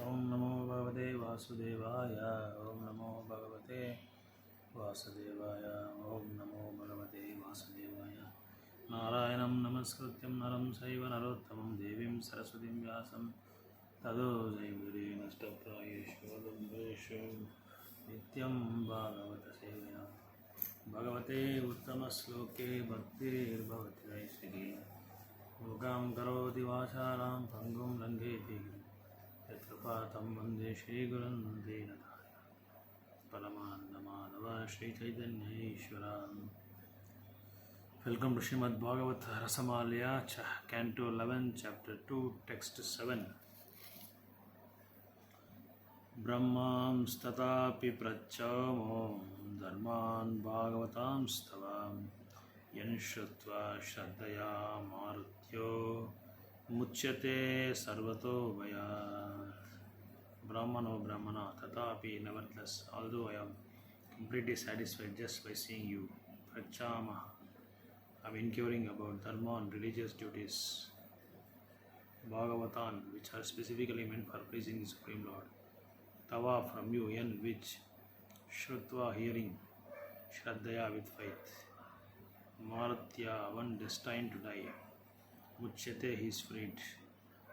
ओम नमो भगवते वासुदेवाय। ओम नमो भगवते वासुदेवाय। ओम नमो भगवते वासुदेवाय। नारायणं नमस्कृत्यं नरं चैव नरोत्तमं देवीं सरस्वतीं व्यासं ततो जयमुदीनष्टप्रायेषु वदन्तेषु नित्यं भागवतसेवया। भगवते उत्तमश्लोके भक्तिर्भवति वैश्विकी। योगां करोति वाचालां भङ्गुं लङ्घयति यत्कृपातं वन्दे श्रीगुरुं दीनताय परमानन्दमाधव श्रीचैतन्येश्वरा। Welcome to Srimad Bhagavat Rasamalya, Canto 11, Chapter 2, Text 7. Brahmam statapi prachamo dharman bhagavatam stavam yan shrutva shraddhaya marutyo muchyate sarvato vayat. Brahmano Brahmana tatapi, nevertheless, although I am completely satisfied just by seeing you, prachama, I am inquiring about dharma and religious duties, bhagavatan, which are specifically meant for pleasing the Supreme Lord, tava, from you, yan, which, shrutva, hearing, shraddhaya, with faith, maratya, one destined to die, muchyate, he is freed,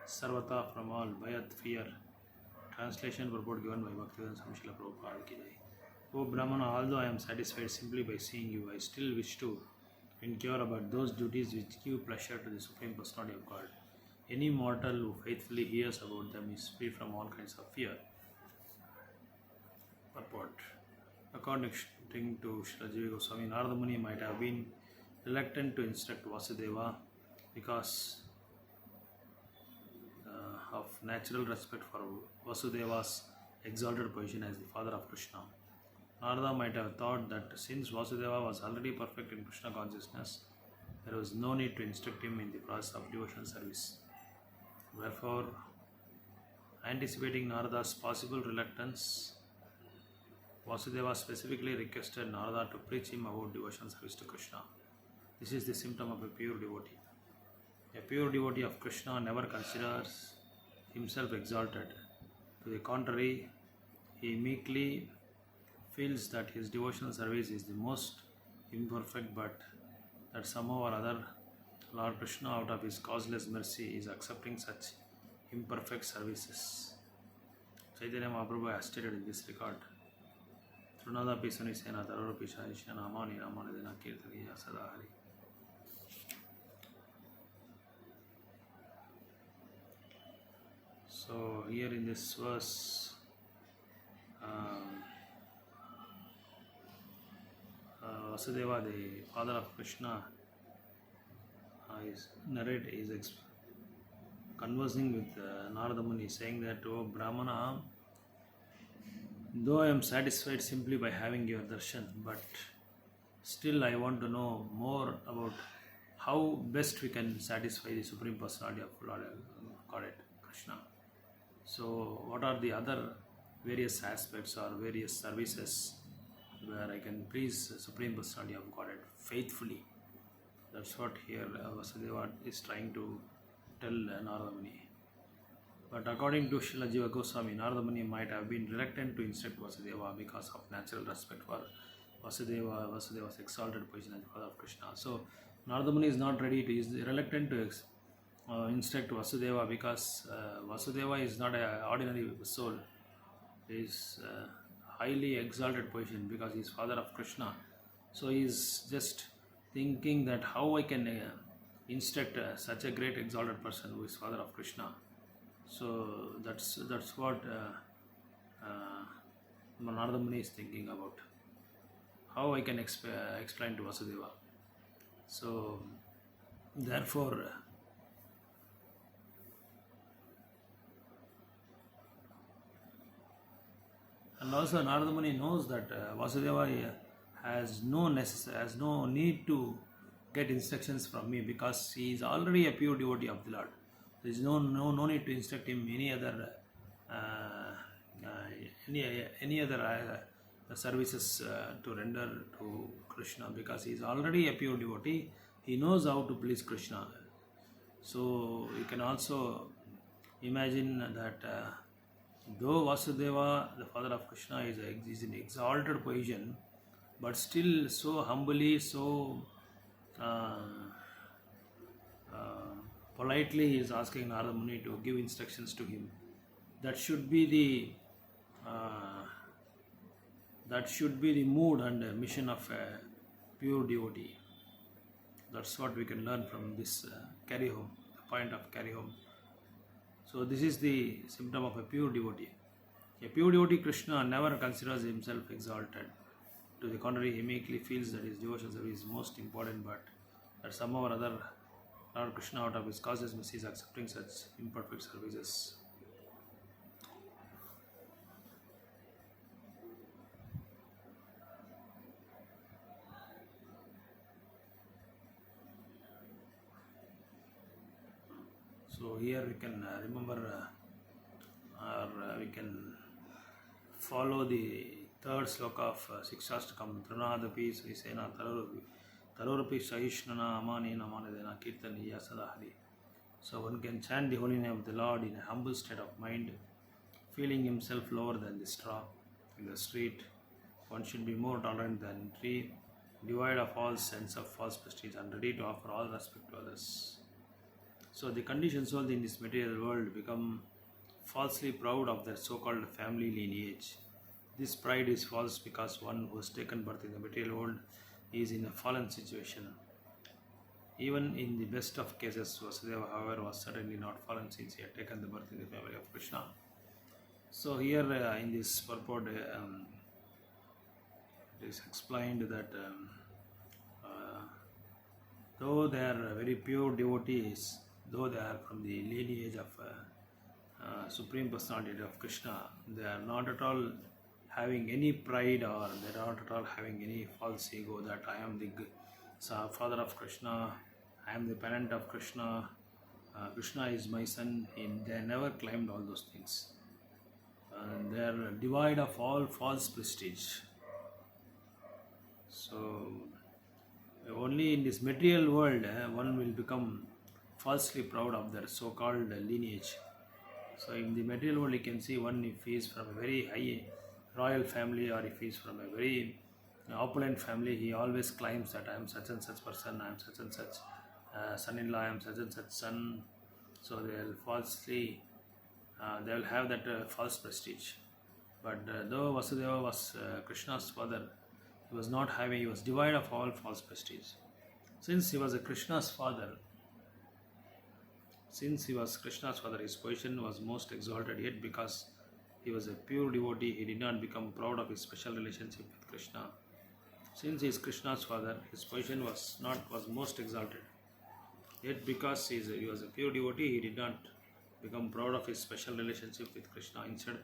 sarvata, from all, bhayat, fear. Translation purport given by Bhaktivedanta Swami Srila Prabhupada ki jai. O Brahmana, although I am satisfied simply by seeing you, I still wish to inquire about those duties which give pleasure to the Supreme Personality of God. Any mortal who faithfully hears about them is free from all kinds of fear. Purport. According to Srila Jiva Goswami, Narada Muni might have been reluctant to instruct Vasudeva because of natural respect for Vasudeva's exalted position as the father of Krishna. Narada might have thought that since Vasudeva was already perfect in Krishna consciousness, there was no need to instruct him in the process of devotional service. Wherefore, anticipating Narada's possible reluctance, Vasudeva specifically requested Narada to preach him about devotional service to Krishna. This is the symptom of a pure devotee. A pure devotee of Krishna never considers himself exalted. To the contrary, he meekly feels that his devotional service is the most imperfect, but that somehow or other Lord Krishna, out of his causeless mercy, is accepting such imperfect services. Chaitanya Mahaprabhu has stated in this regard, Trunada Pisani Sena Tarora Pishaisha Namani Ramanadina Kirtaniya Sadahari. So here in this verse, Vasudeva, the father of Krishna, is conversing with Narada Muni, saying that, "O Brahmana, though I am satisfied simply by having your darshan, but still I want to know more about how best we can satisfy the Supreme Personality of Godhead, Krishna. So, what are the other various aspects or various services where I can please the Supreme Personality of Godhead faithfully?" That's what here Vasudeva is trying to tell Narada Muni. But according to Srila Jiva Goswami, Narada Muni might have been reluctant to instruct Vasudeva because of natural respect for Vasudeva's exalted position as the father of Krishna. So, Narada Muni is not ready to, is reluctant to instruct Vasudeva because Vasudeva is not an ordinary soul. He is highly exalted position because he is father of Krishna. So he is just thinking that how I can instruct such a great exalted person who is father of Krishna. So that's what Narada Muni is thinking about. How I can explain to Vasudeva. So therefore, and also Narada Muni knows that Vasudeva has no need to get instructions from me because he is already a pure devotee of the Lord. There is no need to instruct him any other services to render to Krishna because he is already a pure devotee. He knows how to please Krishna. So you can also imagine that Though Vasudeva, the father of Krishna, is in exalted position, but still so humbly, so uh, uh, politely he is asking Narada Muni to give instructions to him. That should be the mood and mission of a pure devotee. That's what we can learn from this carry home, the point of carry home. So this is the symptom of a pure devotee. A pure devotee, Krishna, never considers himself exalted. To the contrary, he immediately feels that his devotion service is most important, but that somehow or other Lord Krishna, out of his causeless mercy, is accepting such imperfect services. So here we can remember or we can follow the third sloka of Sikshastakam. Trunadapi Srisena Tarorapi Sahishnana Amanena Amanadena Kirtaniya Sadahari. So one can chant the holy name of the Lord in a humble state of mind, feeling himself lower than the straw in the street. One should be more tolerant than a tree, devoid of all sense of false prestige and ready to offer all respect to others. So the conditioned soul in this material world become falsely proud of their so-called family lineage. This pride is false because one who has taken birth in the material world is in a fallen situation. Even in the best of cases, Vasudeva, however, was certainly not fallen since he had taken the birth in the family of Krishna. So here in this purport, it is explained that though they are very pure devotees, though they are from the lineage of Supreme Personality of Krishna, they are not at all having any pride, or they are not at all having any false ego that I am the father of Krishna, I am the parent of Krishna, Krishna is my son. They never claimed all those things. They are devoid of all false prestige. So only in this material world one will become falsely proud of their so-called lineage. So in the material world you can see one, if he is from a very high royal family or if he is from a very opulent family, he always claims that I am such and such person, I am such and such son-in-law, I am such and such son. So they will falsely, they will have that false prestige. But though Vasudeva was Krishna's father, he was not having, he was devoid of all false prestige. Since he was Krishna's father, his position was most exalted, yet because he was a pure devotee, he did not become proud of his special relationship with Krishna. Since he is Krishna's father, his position was most exalted. Yet because he was a pure devotee, he did not become proud of his special relationship with Krishna. Instead,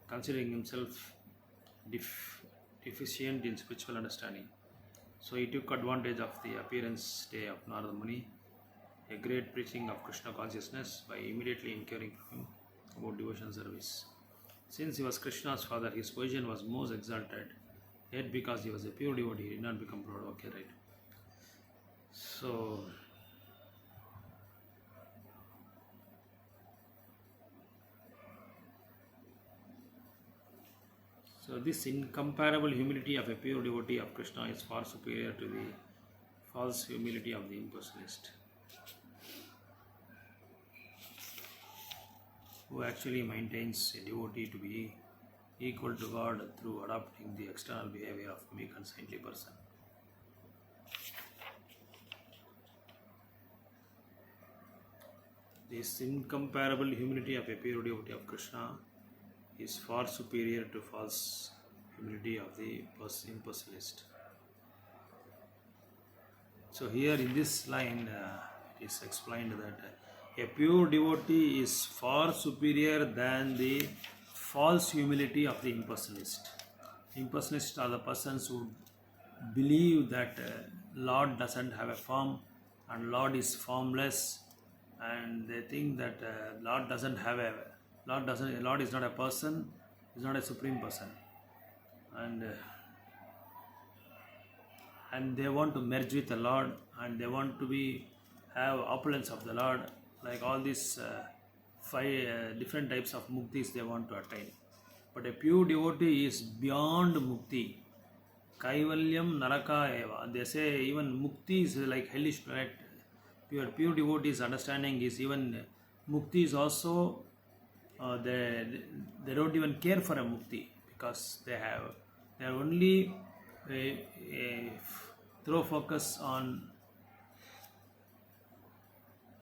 considering himself deficient in spiritual understanding, so he took advantage of the appearance day of Narada Muni, a great preaching of Krishna consciousness, by immediately inquiring from him about devotion service. Since he was Krishna's father, his position was most exalted. Yet because he was a pure devotee, he did not become proud. Okay, right. So this incomparable humility of a pure devotee of Krishna is far superior to the false humility of the impersonalist, who actually maintains a devotee to be equal to God through adopting the external behavior of meek and saintly person. This incomparable humility of a pure devotee of Krishna is far superior to false humility of the impersonalist. So here in this line it is explained that a pure devotee is far superior than the false humility of the impersonalist. Impersonalists are the persons who believe that Lord doesn't have a form and Lord is formless, and they think that Lord is not a person, is not a supreme person, and they want to merge with the Lord, and they want to have opulence of the Lord, like all these five different types of muktis they want to attain. But a pure devotee is beyond mukti. Kaivalyam naraka eva. They say even mukti is like hellish planet. Pure devotees understanding is even mukti is also they don't even care for a mukti, because they are only throw focus on